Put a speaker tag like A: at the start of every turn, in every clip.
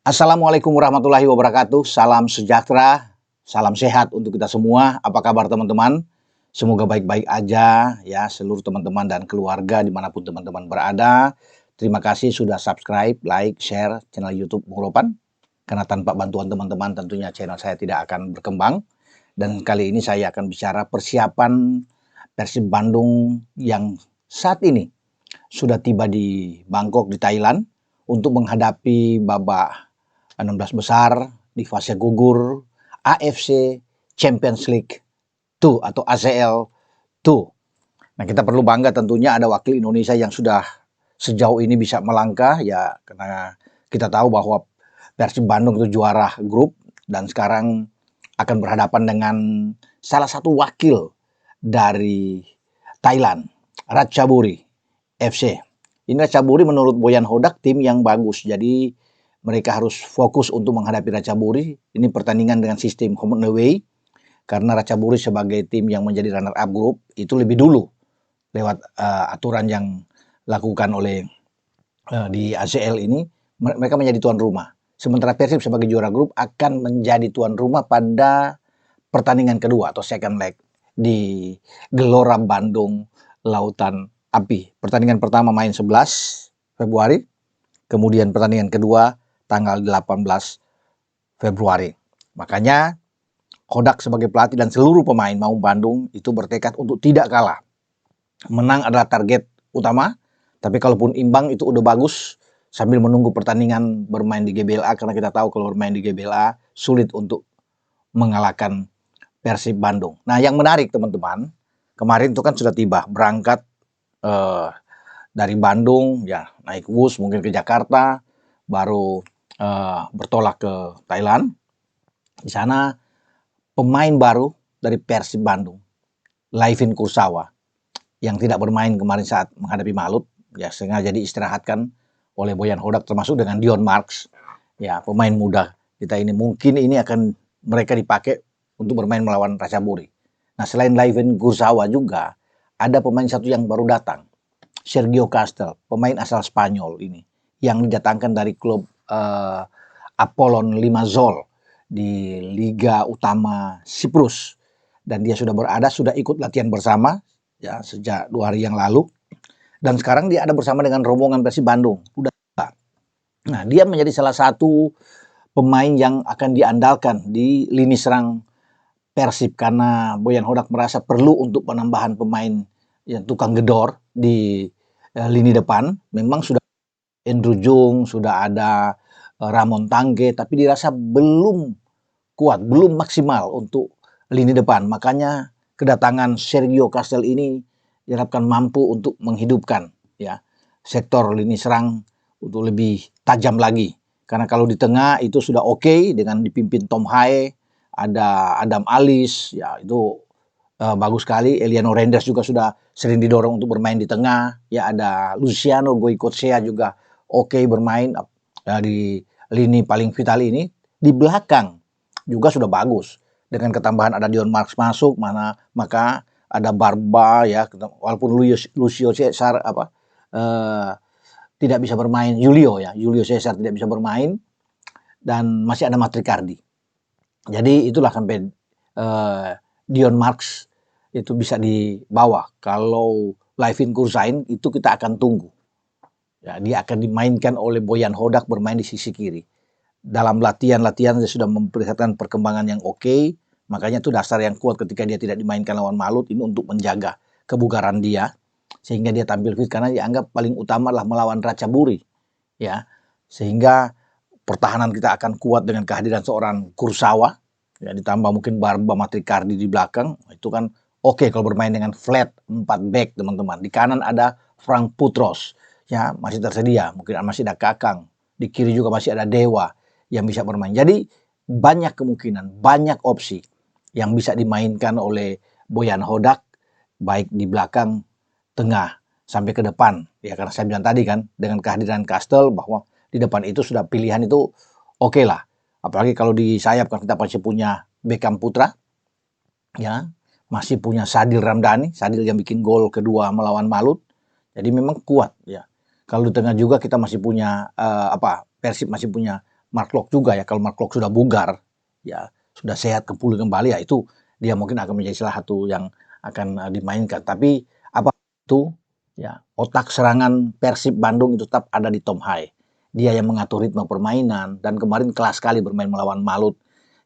A: Assalamualaikum warahmatullahi wabarakatuh. Salam sejahtera, salam sehat untuk kita semua. Apa kabar teman-teman? Semoga baik-baik aja ya seluruh teman-teman dan keluarga dimanapun teman-teman berada. Terima kasih sudah subscribe, like, share channel YouTube Bung Ropan. Karena tanpa bantuan teman-teman tentunya channel saya tidak akan berkembang. Dan kali ini saya akan bicara persiapan Persib Bandung yang saat ini sudah tiba di Bangkok di Thailand untuk menghadapi babak 16 besar di fase gugur AFC Champions League 2 atau ACL 2. Nah, kita perlu bangga tentunya ada wakil Indonesia yang sudah sejauh ini bisa melangkah ya, karena kita tahu bahwa Persib Bandung itu juara grup dan sekarang akan berhadapan dengan salah satu wakil dari Thailand, Ratchaburi FC. Ini Ratchaburi menurut Boyan Hodak tim yang bagus. Jadi mereka harus fokus untuk menghadapi Ratchaburi. Ini pertandingan dengan sistem home and away. Karena Ratchaburi sebagai tim yang menjadi runner up group itu lebih dulu lewat aturan yang dilakukan oleh di ACL ini, mereka menjadi tuan rumah. Sementara Persib sebagai juara grup akan menjadi tuan rumah pada pertandingan kedua atau second leg di Gelora Bandung Lautan Api. Pertandingan pertama main 11 Februari, kemudian pertandingan kedua tanggal 18 Februari. Makanya Hodak sebagai pelatih dan seluruh pemain Maung Bandung itu bertekad untuk tidak kalah. Menang adalah target utama, tapi kalaupun imbang itu udah bagus sambil menunggu pertandingan bermain di GBLA, karena kita tahu kalau bermain di GBLA sulit untuk mengalahkan Persib Bandung. Nah, yang menarik teman-teman, kemarin itu kan sudah tiba berangkat dari Bandung ya, naik bus mungkin ke Jakarta, baru bertolak ke Thailand. Di sana pemain baru dari Persib Bandung, Laifin Kursawa, yang tidak bermain kemarin saat menghadapi Malut, ya sengaja diistirahatkan oleh Boyan Hodak, termasuk dengan Dion Marks, ya pemain muda kita ini. Mungkin ini akan mereka dipakai untuk bermain melawan Ratchaburi. Nah, selain Laifin Kursawa juga ada pemain satu yang baru datang, Sergio Castel, pemain asal Spanyol ini, yang didatangkan dari klub Apollon Limassol di Liga Utama Siprus, dan dia sudah ikut latihan bersama ya sejak 2 hari yang lalu, dan sekarang dia ada bersama dengan rombongan Persib Bandung. Nah, dia menjadi salah satu pemain yang akan diandalkan di lini serang Persib, karena Boyan Hodak merasa perlu untuk penambahan pemain yang tukang gedor di lini depan. Memang sudah Andrew Jung, sudah ada Ramon Tangge, tapi dirasa belum kuat, belum maksimal untuk lini depan. Makanya kedatangan Sergio Castel ini diharapkan mampu untuk menghidupkan ya sektor lini serang untuk lebih tajam lagi. Karena kalau di tengah itu sudah oke dengan dipimpin Tom Hae, ada Adam Alis, ya itu bagus sekali. Eliano Renders juga sudah sering didorong untuk bermain di tengah. Ya ada Luciano Goicoechea juga oke bermain di lini paling vital ini. Di belakang juga sudah bagus. Dengan ketambahan ada Dion Marks masuk, maka ada Barba ya, walaupun Lucio Cesar tidak bisa bermain, Julio Cesar tidak bisa bermain, dan masih ada Matricardi. Jadi itulah sampai Dion Marks itu bisa dibawa. Kalau Laifin Kursain itu kita akan tunggu. Ya, dia akan dimainkan oleh Boyan Hodak bermain di sisi kiri. Dalam latihan-latihan dia sudah memperlihatkan perkembangan yang oke, makanya itu dasar yang kuat ketika dia tidak dimainkan lawan Malut ini untuk menjaga kebugaran dia sehingga dia tampil fit, karena dianggap paling utama adalah melawan Ratchaburi ya, sehingga pertahanan kita akan kuat dengan kehadiran seorang Kursawa ya, ditambah mungkin Barba Matricardi di belakang. Itu kan oke kalau bermain dengan flat 4 back teman-teman. Di kanan ada Frank Putros ya, masih tersedia, mungkin masih ada Kakang, di kiri juga masih ada Dewa yang bisa bermain. Jadi banyak kemungkinan, banyak opsi yang bisa dimainkan oleh Boyan Hodak, baik di belakang, tengah, sampai ke depan. Ya karena saya bilang tadi kan, dengan kehadiran Castel bahwa di depan itu sudah pilihan itu oke lah. Apalagi kalau di sayap kan kita masih punya Beckham Putra, ya masih punya Sadil Ramdhani, Sadil yang bikin gol kedua melawan Malut. Jadi memang kuat ya. Kalau di tengah juga kita masih punya Persib masih punya Mark Klok juga ya. Kalau Mark Klok sudah bugar, ya sudah sehat pulih kembali, ya itu dia mungkin akan menjadi salah satu yang akan dimainkan. Tapi apa itu ya, otak serangan Persib Bandung itu tetap ada di Tom Hai. Dia yang mengatur ritme permainan, dan kemarin kelas sekali bermain melawan Malut.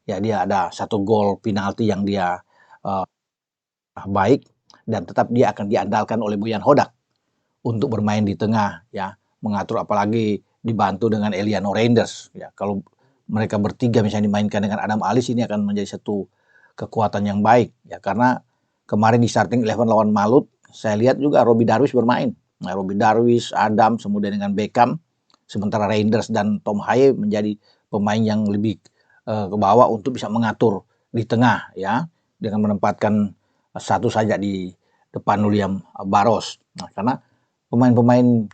A: Ya, dia ada satu gol penalti yang dia baik, dan tetap dia akan diandalkan oleh Boyan Hodak untuk bermain di tengah ya, mengatur, apalagi dibantu dengan Eliano Reinders ya. Kalau mereka bertiga misalnya dimainkan dengan Adam Alis, ini akan menjadi satu kekuatan yang baik ya, karena kemarin di starting 11 lawan Malut saya lihat juga Robby Darwish bermain. Nah, Robby Darwish, Adam, kemudian dengan Beckham, sementara Reinders dan Tom Haye menjadi pemain yang lebih ke bawah untuk bisa mengatur di tengah ya, dengan menempatkan satu saja di depan William Barros. Nah, karena pemain-pemain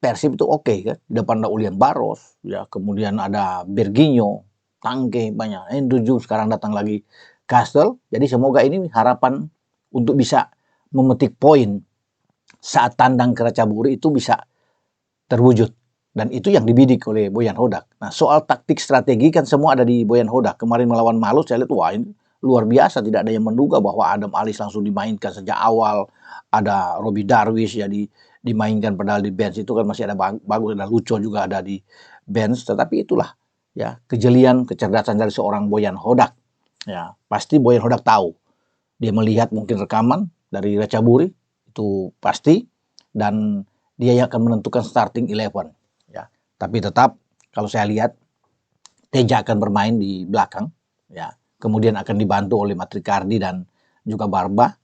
A: Persib itu oke kan, di depan ada William Barros ya, kemudian ada Berginho, Tangke, banyak. Enduju sekarang datang lagi, Castle. Jadi semoga ini harapan untuk bisa memetik poin saat tandang ke Ratchaburi itu bisa terwujud. Dan itu yang dibidik oleh Boyan Hodak. Nah, soal taktik strategi kan semua ada di Boyan Hodak. Kemarin melawan Malut saya lihat, wah ini luar biasa. Tidak ada yang menduga bahwa Adam Alis langsung dimainkan sejak awal. Ada Robby Darwish ya dimainkan, padahal di bench itu kan masih ada bagus, ada Lucho juga ada di bench. Tetapi itulah ya, kejelian, kecerdasan dari seorang Boyan Hodak. Ya, pasti Boyan Hodak tahu. Dia melihat mungkin rekaman dari Ratchaburi, itu pasti, dan dia yang akan menentukan starting 11 ya. Tapi tetap kalau saya lihat Teja akan bermain di belakang ya, kemudian akan dibantu oleh Matrikardi dan juga Barba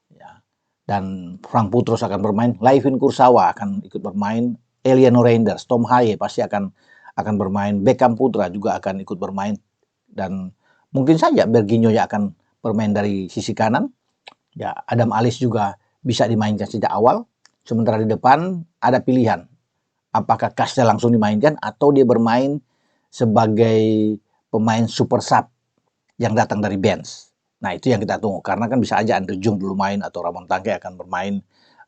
A: ya, dan Frank Putros akan bermain, Laifin Kursawa akan ikut bermain, Eliano Reinders, Tom Haye pasti akan bermain, Beckham Putra juga akan ikut bermain, dan mungkin saja Berginho yang akan bermain dari sisi kanan ya. Adam Alis juga bisa dimainkan sejak awal. Sementara di depan ada pilihan, apakah Kastel langsung dimainkan atau dia bermain sebagai pemain super sub yang datang dari bench. Nah, itu yang kita tunggu, karena kan bisa aja Andre Jung dulu main atau Ramon Tangke akan bermain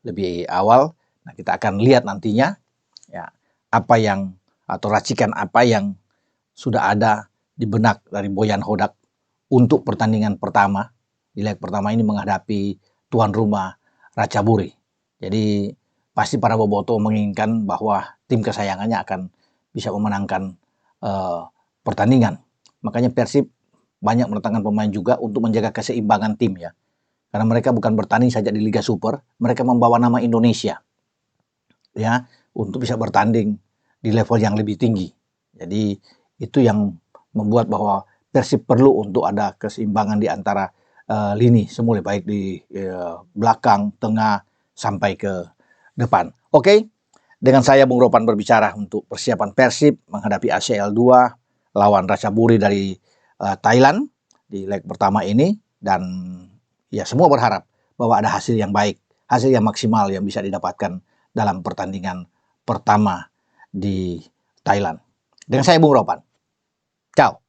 A: lebih awal. Nah, kita akan lihat nantinya ya, apa yang, atau racikan apa yang sudah ada di benak dari Boyan Hodak untuk pertandingan pertama di leg pertama ini menghadapi tuan rumah Ratchaburi. Jadi pasti para boboto menginginkan bahwa tim kesayangannya akan bisa memenangkan pertandingan. Makanya Persib banyak mendatangkan pemain juga untuk menjaga keseimbangan tim ya. Karena mereka bukan bertanding saja di Liga Super, mereka membawa nama Indonesia ya, untuk bisa bertanding di level yang lebih tinggi. Jadi itu yang membuat bahwa Persib perlu untuk ada keseimbangan di antara lini semula, baik di belakang, tengah, sampai ke depan. Oke, dengan saya Bung Ropan berbicara untuk persiapan Persib menghadapi ACL 2 lawan Ratchaburi dari Thailand di leg pertama ini, dan ya semua berharap bahwa ada hasil yang baik, hasil yang maksimal yang bisa didapatkan dalam pertandingan pertama di Thailand. Dengan saya Bung Ropan. Ciao.